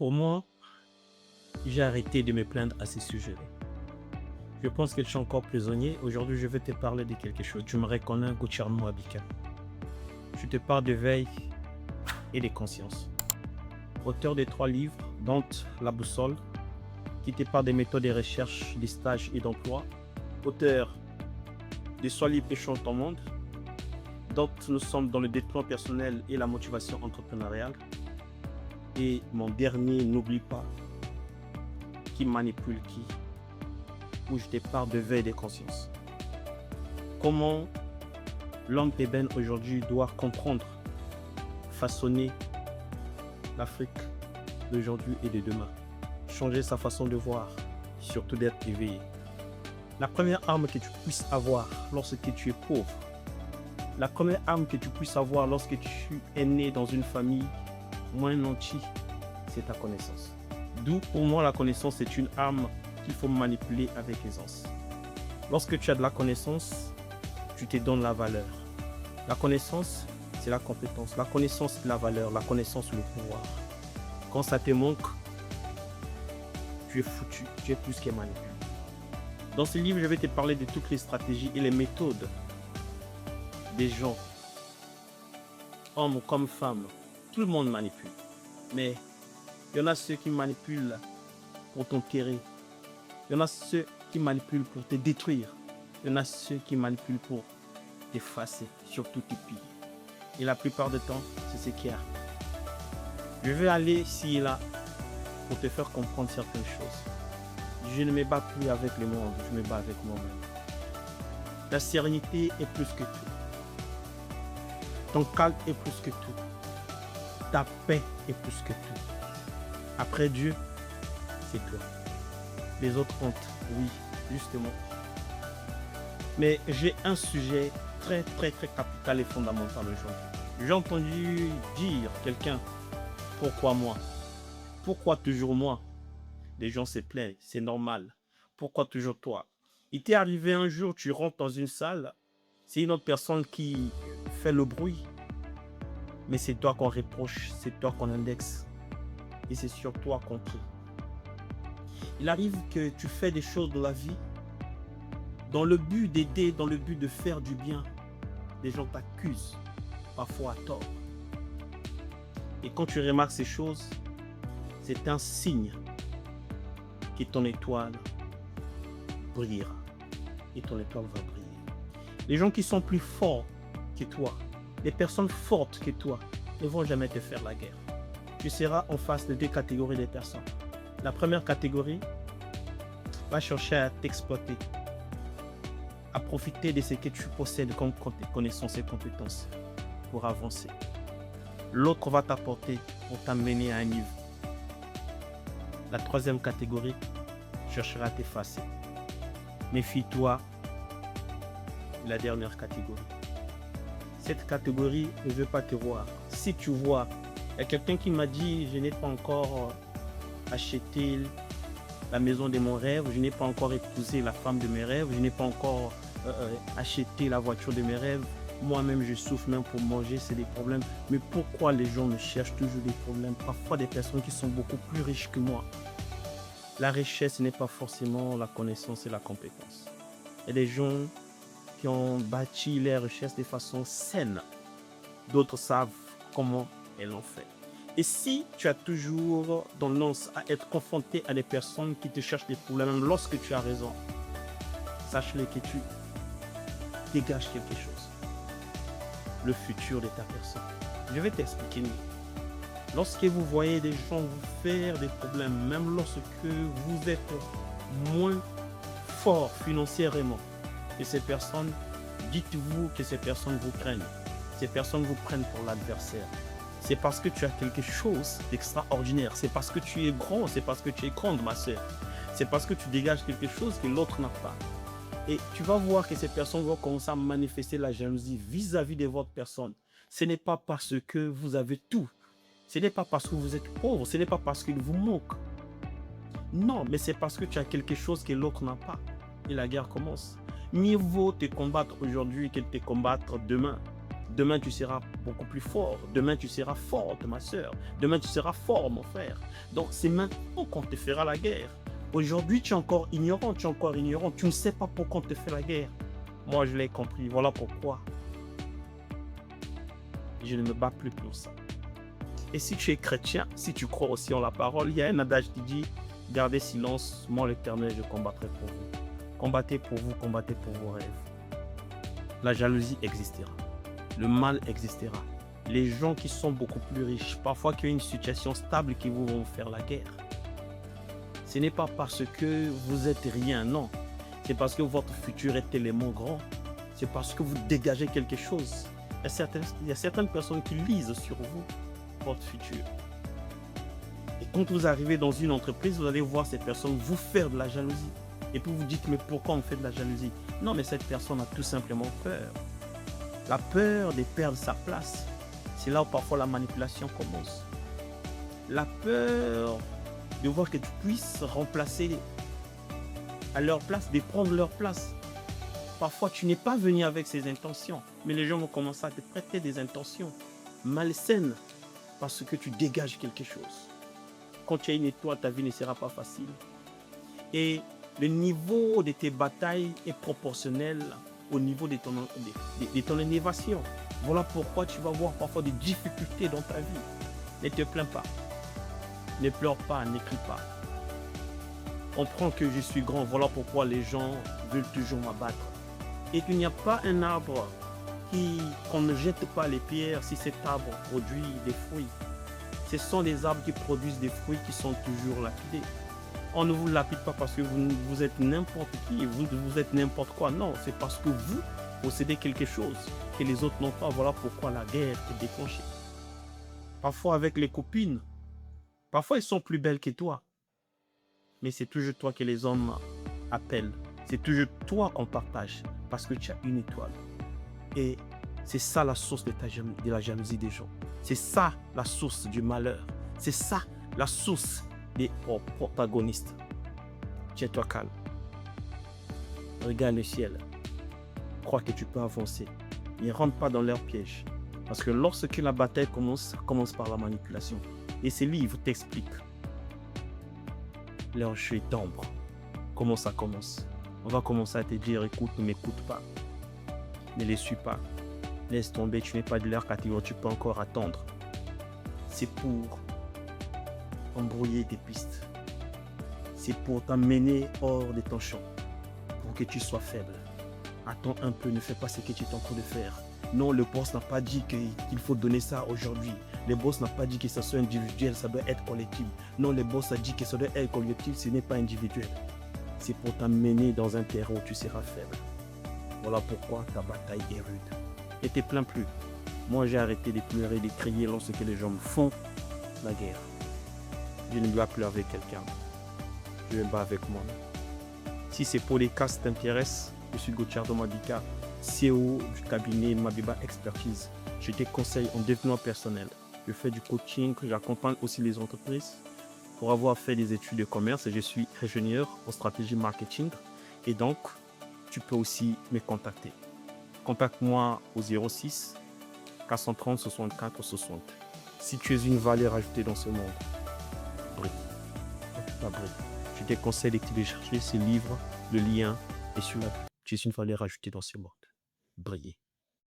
Pour moi, j'ai arrêté de me plaindre à ces sujets-là. Je pense que je suis encore prisonnier. Aujourd'hui, je vais te parler de quelque chose. Tu me reconnais, Goucherno Abika. Je te parle de veille et de conscience. Auteur de 3 livres, dont La Boussole, qui te parle des méthodes de recherche, des stages et d'emploi. Auteur de Sois libre et change ton monde, dont nous sommes dans le développement personnel et la motivation entrepreneuriale. Et mon dernier, N'oublie pas, qui manipule qui, où je te parle de veille de conscience. Comment l'homme ébène aujourd'hui doit comprendre, façonner l'Afrique d'aujourd'hui et de demain. Changer sa façon de voir, surtout d'être éveillé. La première arme que tu puisses avoir lorsque tu es pauvre, la première arme que tu puisses avoir lorsque tu es né dans une famille moins nantie, c'est ta connaissance. D'où pour moi la connaissance est une arme qu'il faut manipuler avec aisance. Lorsque tu as de la connaissance, tu te donnes la valeur. La connaissance, c'est la compétence. La connaissance, c'est la valeur. La connaissance, c'est le pouvoir. Quand ça te manque, tu es foutu. Tu es plus que manipulé. Dans ce livre, je vais te parler de toutes les stratégies et les méthodes des gens, hommes comme femmes. Tout le monde manipule. Mais il y en a ceux qui manipulent pour t'enterrer. Il y en a ceux qui manipulent pour te détruire. Il y en a ceux qui manipulent pour t'effacer, surtout tes pieds. Et la plupart du temps, c'est ce qu'il y a. Je vais aller ici et là pour te faire comprendre certaines choses. Je ne me bats plus avec le monde, je me bats avec moi-même. La sérénité est plus que tout. Ton calme est plus que tout. Ta paix est plus que tout. Après Dieu, c'est toi. Les autres comptent, oui, justement. Mais j'ai un sujet très capital et fondamental aujourd'hui. J'ai entendu dire quelqu'un, pourquoi moi? Pourquoi toujours moi? Les gens se plaignent, c'est normal. Pourquoi toujours toi? Il t'est arrivé un jour, tu rentres dans une salle, c'est une autre personne qui fait le bruit. Mais c'est toi qu'on reproche, c'est toi qu'on indexe. Et c'est sur toi qu'on crie. Il arrive que tu fais des choses de la vie dans le but d'aider, dans le but de faire du bien. Les gens t'accusent, parfois à tort. Et quand tu remarques ces choses, c'est un signe que ton étoile brillera. Et ton étoile va briller. Les gens qui sont plus forts que toi, les personnes fortes que toi, ne vont jamais te faire la guerre. Tu seras en face de 2 catégories de personnes. La première catégorie va chercher à t'exploiter, à profiter de ce que tu possèdes comme connaissances et compétences pour avancer. L'autre va t'apporter pour t'amener à un niveau. La troisième catégorie cherchera à t'effacer. Méfie-toi de la dernière catégorie. Cette catégorie ne veut pas te voir. Si tu vois, il y a quelqu'un qui m'a dit, je n'ai pas encore acheté la maison de mon rêve, je n'ai pas encore épousé la femme de mes rêves, je n'ai pas encore acheté la voiture de mes rêves. Moi-même, je souffre même pour manger, c'est des problèmes. Mais pourquoi les gens me cherchent toujours des problèmes? Parfois des personnes qui sont beaucoup plus riches que moi. La richesse n'est pas forcément la connaissance et la compétence. Il y a des gens qui ont bâti leur richesse de façon saine. D'autres savent comment elles l'ont fait. Et si tu as toujours tendance à être confronté à des personnes qui te cherchent des problèmes lorsque tu as raison, sache-le que tu dégages quelque chose. Le futur de ta personne. Je vais t'expliquer. Lorsque vous voyez des gens vous faire des problèmes, même lorsque vous êtes moins fort financièrement que ces personnes, dites-vous que ces personnes vous craignent. Ces personnes vous prennent pour l'adversaire. C'est parce que tu as quelque chose d'extraordinaire. C'est parce que tu es grand, c'est parce que tu es grande, ma soeur. C'est parce que tu dégages quelque chose que l'autre n'a pas. Et tu vas voir que ces personnes vont commencer à manifester la jalousie vis-à-vis de votre personne. Ce n'est pas parce que vous avez tout. Ce n'est pas parce que vous êtes pauvre. Ce n'est pas parce qu'il vous manque. Non, mais c'est parce que tu as quelque chose que l'autre n'a pas. Et la guerre commence. Mieux vaut te combattre aujourd'hui que de te combattre demain. Demain, tu seras beaucoup plus fort. Demain, tu seras forte, ma soeur. Demain, tu seras fort, mon frère. Donc, c'est maintenant qu'on te fera la guerre. Aujourd'hui, tu es encore ignorant, tu es encore ignorant. Tu ne sais pas pourquoi on te fait la guerre. Moi, je l'ai compris. Voilà pourquoi je ne me bats plus pour ça. Et si tu es chrétien, si tu crois aussi en la parole, il y a un adage qui dit « Gardez silence, moi l'Éternel, je combattrai pour vous. » Combattez pour vous, combattez pour vos rêves. La jalousie existera. Le mal existera. Les gens qui sont beaucoup plus riches, parfois qui ont une situation stable, qui vous vont faire la guerre. Ce n'est pas parce que vous êtes rien, non. C'est parce que votre futur est tellement grand. C'est parce que vous dégagez quelque chose. Il y a certaines personnes qui lisent sur vous votre futur. Et quand vous arrivez dans une entreprise, vous allez voir ces personnes vous faire de la jalousie. Et puis vous dites, mais pourquoi on me fait de la jalousie? Non, mais cette personne a tout simplement peur. La peur de perdre sa place. C'est là où parfois la manipulation commence. La peur de voir que tu puisses remplacer à leur place, de prendre leur place. Parfois, tu n'es pas venu avec ces intentions, mais les gens vont commencer à te prêter des intentions malsaines parce que tu dégages quelque chose. Quand tu as une étoile, ta vie ne sera pas facile. Et le niveau de tes batailles est proportionnel au niveau de ton élévation. Voilà pourquoi tu vas avoir parfois des difficultés dans ta vie. Ne te plains pas. Ne pleure pas, n'écris pas. Comprends que je suis grand. Voilà pourquoi les gens veulent toujours m'abattre. Et qu'il n'y a pas un arbre qu'on ne jette pas les pierres si cet arbre produit des fruits. Ce sont les arbres qui produisent des fruits qui sont toujours lapidés. On ne vous lapide pas parce que vous êtes n'importe qui, vous êtes n'importe quoi. Non, c'est parce que vous possédez quelque chose que les autres n'ont pas. Voilà pourquoi la guerre est déclenchée. Parfois avec les copines, parfois elles sont plus belles que toi. Mais c'est toujours toi que les hommes appellent. C'est toujours toi qu'on partage parce que tu as une étoile. Et c'est ça la source de la jalousie des gens. C'est ça la source du malheur. C'est ça la source des protagonistes. Tiens-toi calme. Regarde le ciel. Crois que tu peux avancer. Ne rentre pas dans leur piège. Parce que lorsque la bataille commence, ça commence par la manipulation. Et ces livres t'expliquent. Leur jeu est d'ombre. Comment ça commence? On va commencer à te dire, écoute, ne m'écoute pas. Ne les suis pas. Laisse tomber, tu n'es pas de leur catégorie, tu peux encore attendre. C'est pour embrouiller tes pistes. C'est pour t'amener hors de ton champ. Pour que tu sois faible. Attends un peu, ne fais pas ce que tu es en train de faire. Non, le boss n'a pas dit qu'il faut donner ça aujourd'hui. Le boss n'a pas dit que ça soit individuel, ça doit être collectif. Non, le boss a dit que ça doit être collectif, ce n'est pas individuel. C'est pour t'amener dans un terrain où tu seras faible. Voilà pourquoi ta bataille est rude. Et ne te plains plus. Moi, j'ai arrêté de pleurer, de crier lorsque les gens me font la guerre. Je ne dois plus avec quelqu'un. Je me bats avec moi. Si ces podcasts t'intéressent, je suis Gotchardo Mabika, CEO du cabinet Mabiba Expertise. Je te conseille en développement personnel. Je fais du coaching, j'accompagne aussi les entreprises. Pour avoir fait des études de commerce, je suis ingénieur en stratégie marketing. Et donc, tu peux aussi me contacter. Contacte-moi au 06 430 64 60. Si tu es une valeur ajoutée dans ce monde, brille. Je te conseille de télécharger ce livre, le lien est sur la. Tu es une valeur ajoutée dans ce monde. Briller.